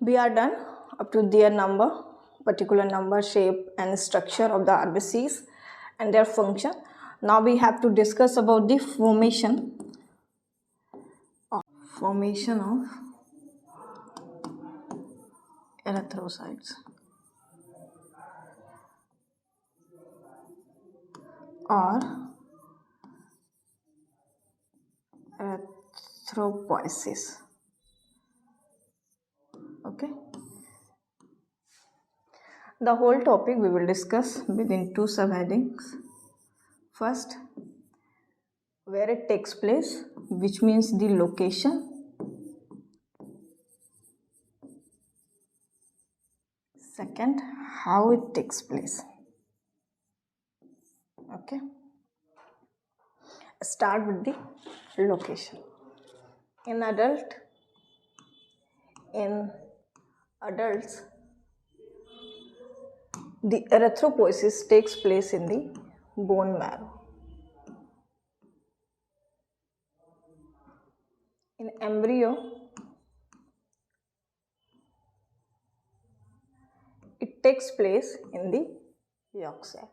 We are done up to their number, particular number, shape and structure of the RBCs and their function. Now we have to discuss about the formation of erythrocytes or erythropoiesis. Okay, the whole topic we will discuss within two subheadings. First, where it takes place, which means the location. Second, how it takes place. Okay, start with the location. In adults, the erythropoiesis takes place in the bone marrow. In embryo, it takes place in the yolk sac.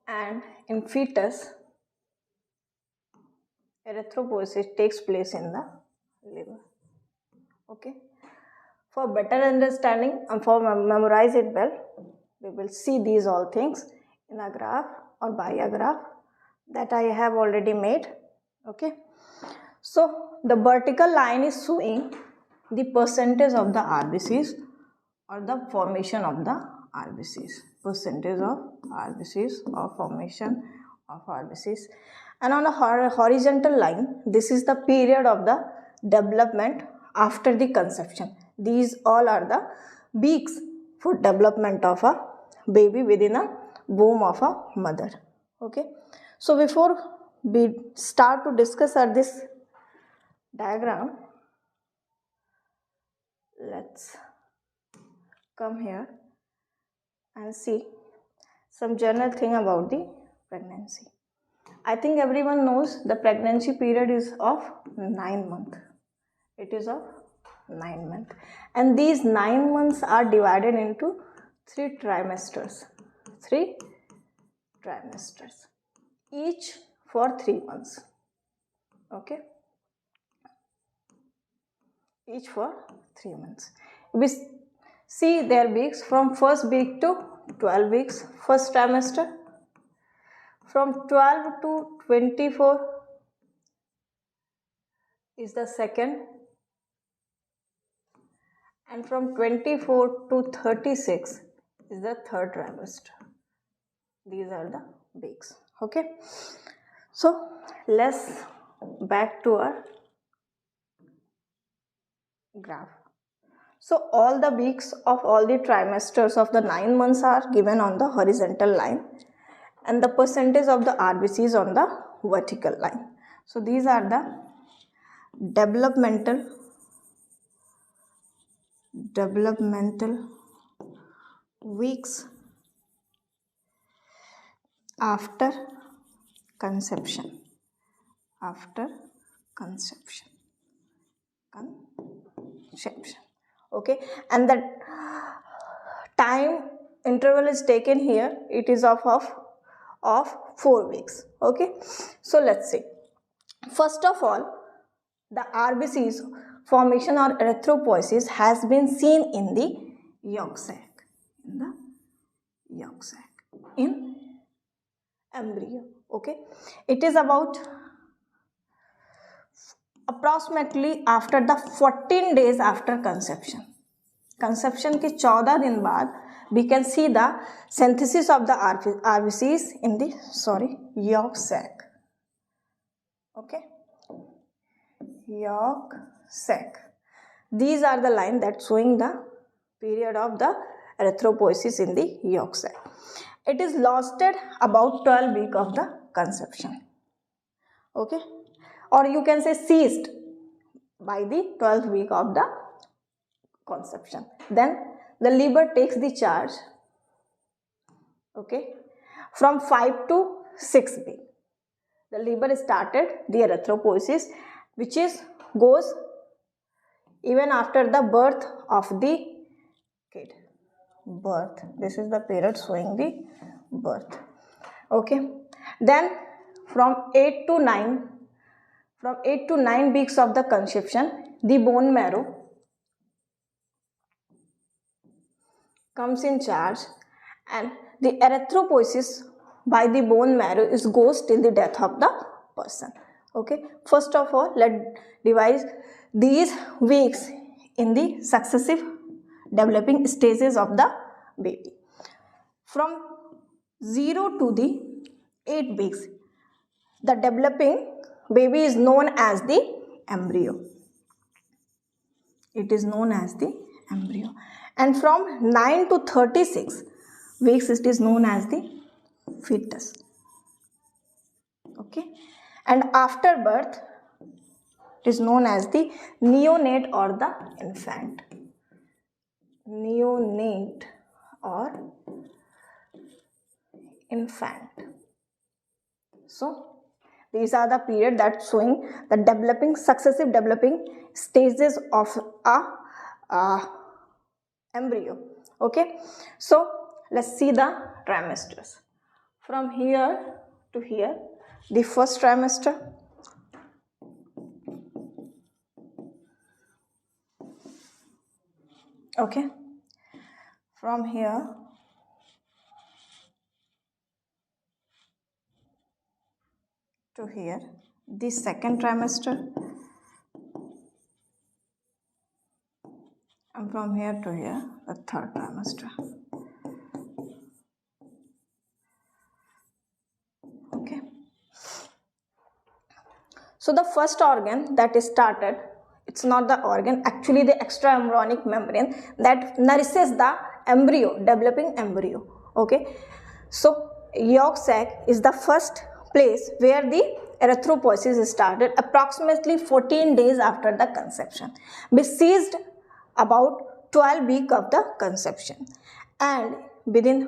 And in fetus, erythropoiesis takes place in the liver. Okay. For better understanding and for memorize it well, we will see these all things in a graph or by a graph that I have already made. Okay. So the vertical line is showing the percentage of the RBCs or the formation of the RBCs, percentage of RBCs or formation of RBCs. And on a horizontal line, this is the period of the development after the conception. These all are the beaks for development of a baby within a womb of a mother. Okay. So before we start to discuss this diagram, let's come here and see some general thing about the pregnancy. I think everyone knows the pregnancy period is of 9 months. It is of 9 months, and these 9 months are divided into 3 trimesters. 3 trimesters, each for 3 months. Okay, each for 3 months. We see their weeks from first week to 12 weeks, first trimester. From 12 to 24 is the second, and from 24 to 36 is the third trimester. These are the weeks. Okay, so let's back to our graph. So all the weeks of all the trimesters of the 9 months are given on the horizontal line, and the percentage of the RBCs on the vertical line. So these are the developmental weeks after conception. Okay, and the time interval is taken here, it is of 4 weeks. Okay, so let's see. First of all, the RBCs formation or erythropoiesis has been seen in the yolk sac, in embryo. Okay, it is about approximately after the 14 days after conception. Conception के 14 दिन बाद we can see the synthesis of the RBCs in the yolk sac. Okay, yolk sac. These are the line that showing the period of the erythropoiesis in the yolk sac. It is lasted about 12 weeks of the conception. Okay, or you can say ceased by the 12th week of the conception. Then the liver takes the charge. Okay, from 5 to 6 weeks the liver started the erythropoiesis, which is goes even after the birth of the kid. Birth, this is the period showing the birth. Okay, then from 8 to 9 weeks of the conception, the bone marrow comes in charge, and the erythropoiesis by the bone marrow is goes till the death of the person. Okay, first of all, let's divide these weeks in the successive developing stages of the baby. From 0 to the 8 weeks, the developing baby is known as the embryo. It is known as the embryo. And from 9 to 36 weeks, it is known as the fetus. Okay, and after birth, it is known as the neonate or the infant. Neonate or infant. So these are the period that showing the developing, successive developing stages of a embryo. Okay, so let's see the trimesters. From here to here, the first trimester. Okay, from here to here, the second trimester, and from here to here, the third trimester. Okay, so the first organ that is started, it's not the organ, actually the extraembryonic membrane that nourishes the embryo, developing embryo. Okay, so yolk sac is the first place where the erythropoiesis started approximately 14 days after the conception, which ceased about 12 weeks of the conception, and within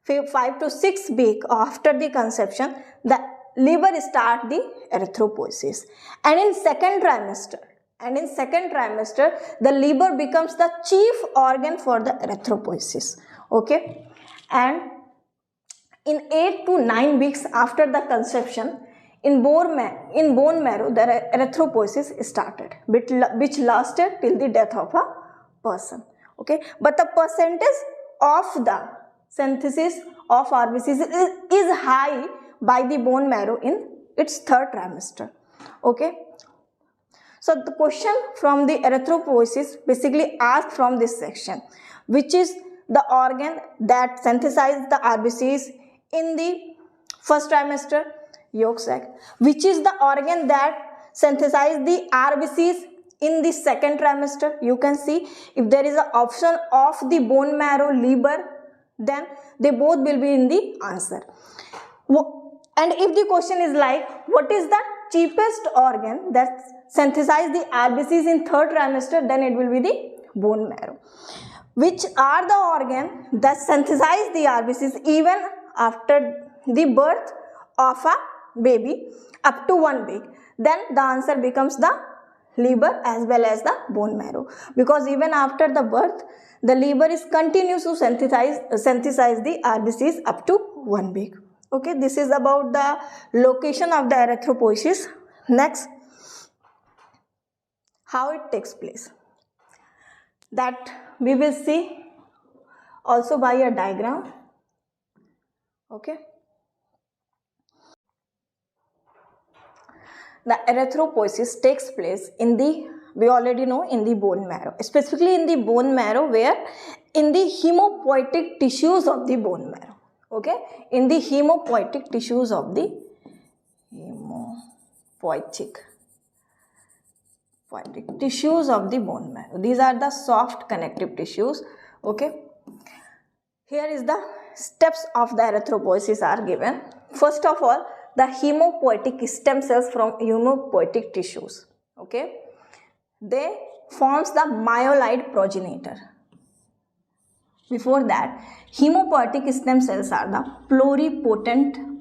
5 to 6 weeks after the conception, the liver start the erythropoiesis, and in second trimester, the liver becomes the chief organ for the erythropoiesis. Okay, and in 8 to 9 weeks after the conception, in bone marrow, the erythropoiesis started, which lasted till the death of a person. Okay, but the percentage of the synthesis of RBCs is high by the bone marrow in its third trimester. Okay, so the question from the erythropoiesis basically asked from this section, which is the organ that synthesizes the RBCs in the first trimester? Yolk sac. Which is the organ that synthesizes the RBCs in the second trimester? You can see if there is an option of the bone marrow, liver, then they both will be in the answer. And if the question is like, what is the cheapest organ that synthesizes the RBCs in third trimester, then it will be the bone marrow. Which are the organ that synthesize the RBCs even after the birth of a baby up to 1 week? Then the answer becomes the liver as well as the bone marrow, because even after the birth, the liver is continues to synthesize the RBCs up to 1 week. Okay, this is about the location of the erythropoiesis. Next, how it takes place, that we will see also by a diagram. Okay, the erythropoiesis takes place in the, we already know, in the bone marrow, specifically in the bone marrow, where in the hemopoietic tissues of the bone marrow. Okay, in the hemopoietic tissues of the tissues of the bone marrow. These are the soft connective tissues. Okay, here is the steps of the erythropoiesis are given. First of all, the hemopoietic stem cells from hemopoietic tissues. Okay, they forms the myeloid progenitor. Before that, hemopoietic stem cells are the pluripotent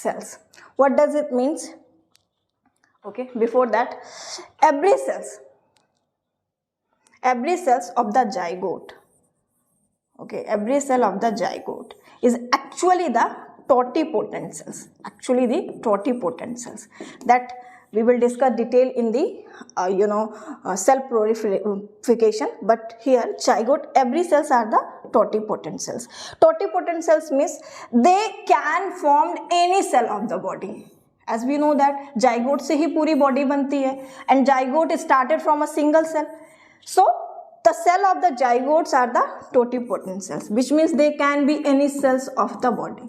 cells. What does it means? Okay, before that, every cells of the zygote, okay, every cell of the zygote is actually the totipotent cells, that we will discuss detail in the cell proliferation. But here zygote, every cells are the totipotent cells. Totipotent cells means they can form any cell of the body. As we know that zygote से ही पूरी body बनती है, and zygote started from a single cell. So the cell of the zygotes are the totipotent cells, which means they can be any cells of the body.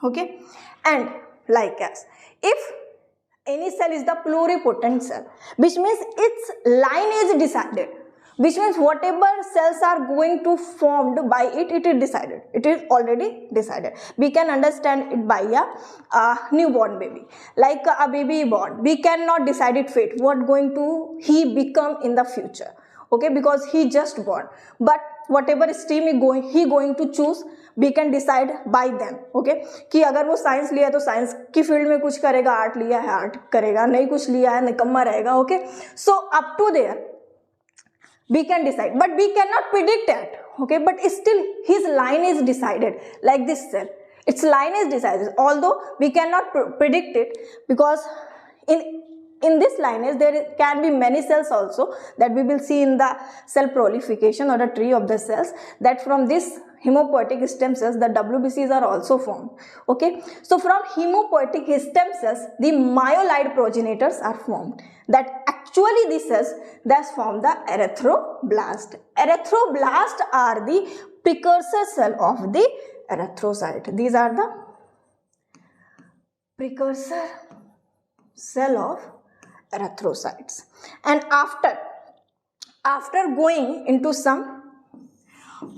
Okay, and like as if any cell is the pluripotent cell, which means its line is decided, which means whatever cells are going to formed by it, it is decided, it is already decided. We can understand it by a newborn baby. Like a baby born, we cannot decide its fate, what going to he become in the future, okay, because he just born. But whatever stream he going to choose, we can decide by them, okay, कि अगर वो science लिया है तो science की field में कुछ करेगा, आर्ट लिया है आर्ट करेगा, नहीं कुछ लिया है निकम्मा रहेगा, okay. So up to there we can decide, but we cannot predict it, okay, but still his line is decided. Like this cell, its line is decided, although we cannot predict it, because in this lineage there can be many cells also, that we will see in the cell proliferation or the tree of the cells, that from this hemopoietic stem cells the WBCs are also formed, okay. So from hemopoietic stem cells the myeloid progenitors are formed, that actually these cells that form the erythroblast. Erythroblast are the precursor cell of the erythrocyte. These are the precursor cell of erythrocytes. And after going into some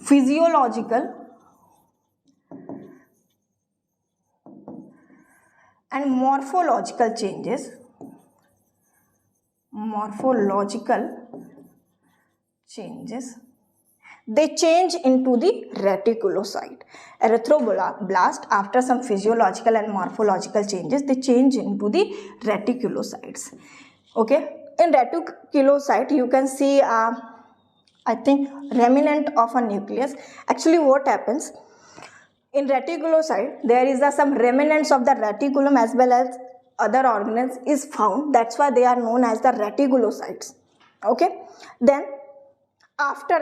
physiological and morphological changes, they change into the reticulocyte. Erythroblast, after some physiological and morphological changes, they change into the reticulocytes, okay. In reticulocyte you can see I think remnant of a nucleus. Actually what happens in reticulocyte, there is some remnants of the reticulum as well as other organelles is found, that's why they are known as the reticulocytes, okay. Then after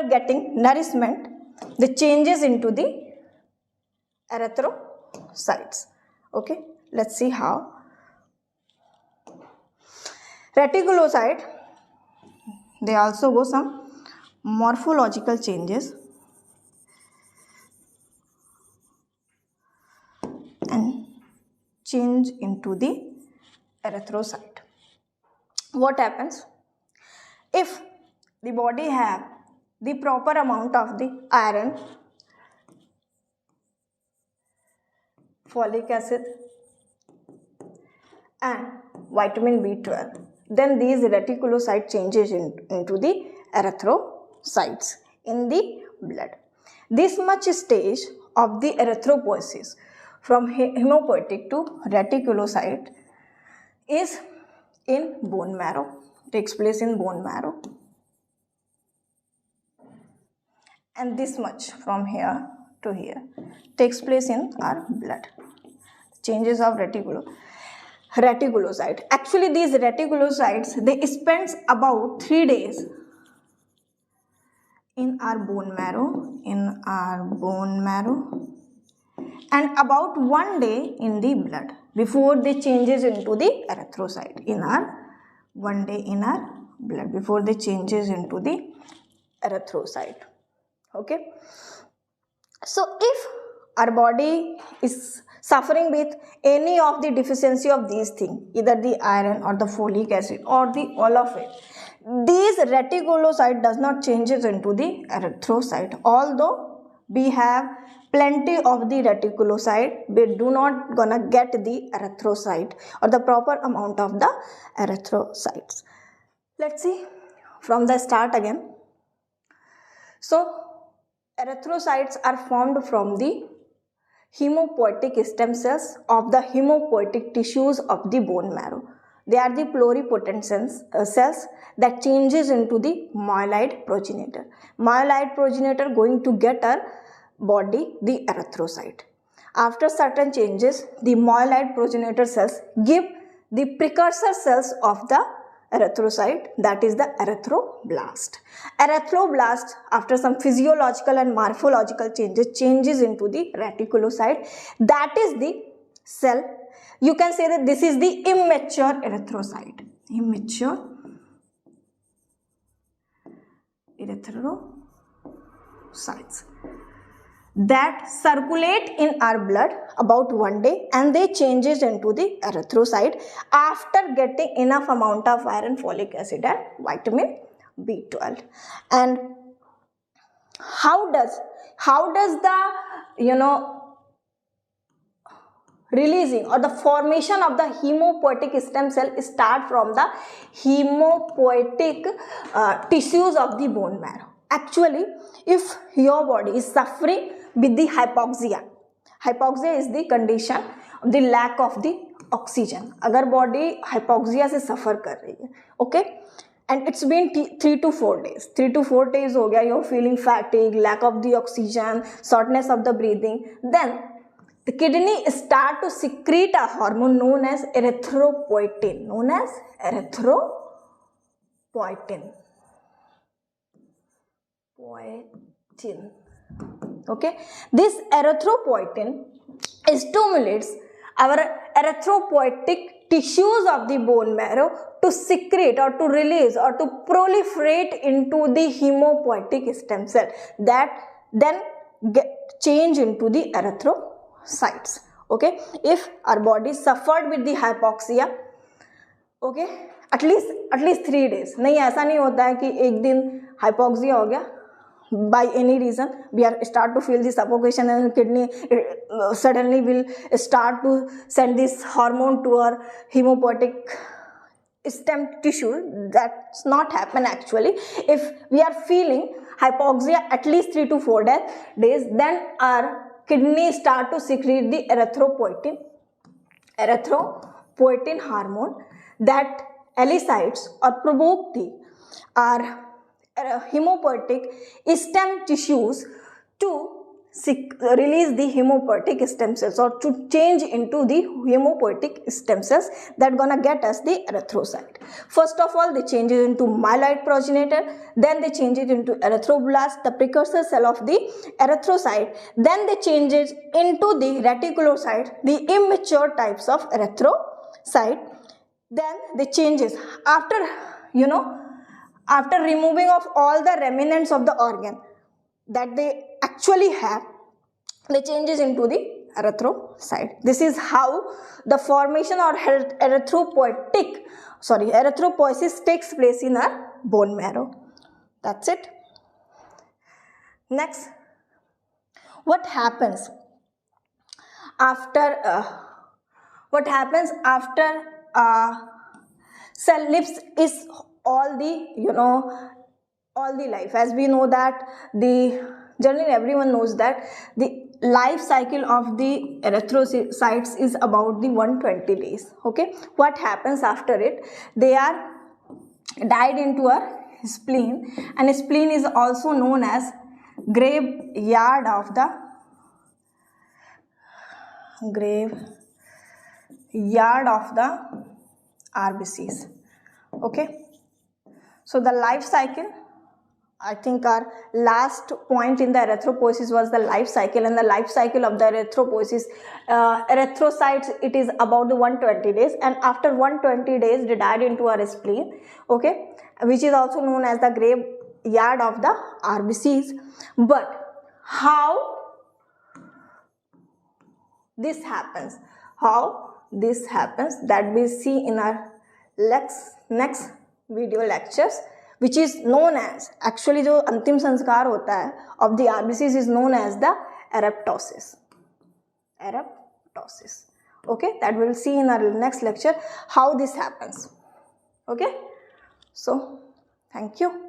getting nourishment, the changes into the erythrocytes, okay. Let's see how. Reticulocyte, they also go some morphological changes and change into the erythrocyte. What happens if the body have the proper amount of the iron, folic acid and vitamin B12, then these reticulocyte changes into the erythrocytes in the blood. This much stage of the erythropoiesis from hemopoietic to reticulocyte is in bone marrow, takes place in bone marrow, and this much from here to here takes place in our blood. Changes of reticulocyte. Actually these reticulocytes, they spend about 3 days in our bone marrow, and about 1 day in the blood before they changes into the erythrocyte. In our 1 day in our blood before they changes into the erythrocyte, okay. So if our body is suffering with any of the deficiency of these things, either the iron or the folic acid or the all of it, these reticulocyte does not changes into the erythrocyte. Although we have plenty of the reticulocyte, we do not gonna get the erythrocyte or the proper amount of the erythrocytes. Let's see from the start again. So erythrocytes are formed from the hemopoietic stem cells of the hemopoietic tissues of the bone marrow. They are the pluripotent cells that changes into the myeloid progenitor. Myeloid progenitor going to get our body the erythrocyte. After certain changes, the myeloid progenitor cells give the precursor cells of the erythrocyte, that is the erythroblast. Erythroblast, after some physiological and morphological changes into the reticulocyte. That is the cell. You can say that this is the immature erythrocyte. Immature erythrocytes that circulate in our blood about 1 day, and they changes into the erythrocyte after getting enough amount of iron, folic acid and vitamin B12. And how does the releasing or the formation of the hemopoietic stem cell start from the hemopoietic tissues of the bone marrow? Actually, if your body is suffering with the hypoxia is the condition of the lack of the oxygen. अगर body hypoxia से suffer कर रही है, okay, and it's been 3 to 4 days. 3 to 4 days हो गया, you're feeling fatigue, lack of the oxygen, shortness of the breathing, then the kidney start to secrete a hormone known as erythropoietin. Okay, this erythropoietin stimulates our erythropoietic tissues of the bone marrow to secrete or to release or to proliferate into the hemopoietic stem cell that then change into the erythrocytes. Okay, if our body suffered with the hypoxia, okay, at least 3 days. नहीं, ऐसा नहीं होता है कि एक दिन hypoxia हो गया, by any reason we are start to feel the suffocation and kidney suddenly will start to send this hormone to our hemopoietic stem tissue. That's not happen actually. If we are feeling hypoxia at least 3 to 4 days, then our kidney start to secrete the erythropoietin hormone that elicites or provoke our hemopoietic stem tissues to release the hemopoietic stem cells or to change into the hemopoietic stem cells that gonna get us the erythrocyte. First of all, they change it into myeloid progenitor, then they change it into erythroblast, the precursor cell of the erythrocyte, then they change it into the reticulocyte, the immature types of erythrocyte. Then they changes after removing of all the remnants of the organ that they actually have, they changes into the erythrocyte. This is how the formation or erythropoiesis takes place in our bone marrow. That's it. Next, what happens after cell lives is all the life. As we know that generally everyone knows that the life cycle of the erythrocytes is about the 120 days. Okay, what happens after it? They are died into a spleen, and spleen is also known as graveyard of the RBCs. Okay, so the life cycle, I think our last point in the erythropoiesis was the life cycle, and the life cycle of the erythropoiesis, erythrocytes, it is about the 120 days, and after 120 days they died into our spleen, okay, which is also known as the graveyard of the RBCs. But how this happens, that we see in our next video lectures, which is known as, actually जो अंतिम संस्कार होता है of the RBCs is known as the eraptosis. Okay, that we'll see in our next lecture how this happens. Okay, so thank you.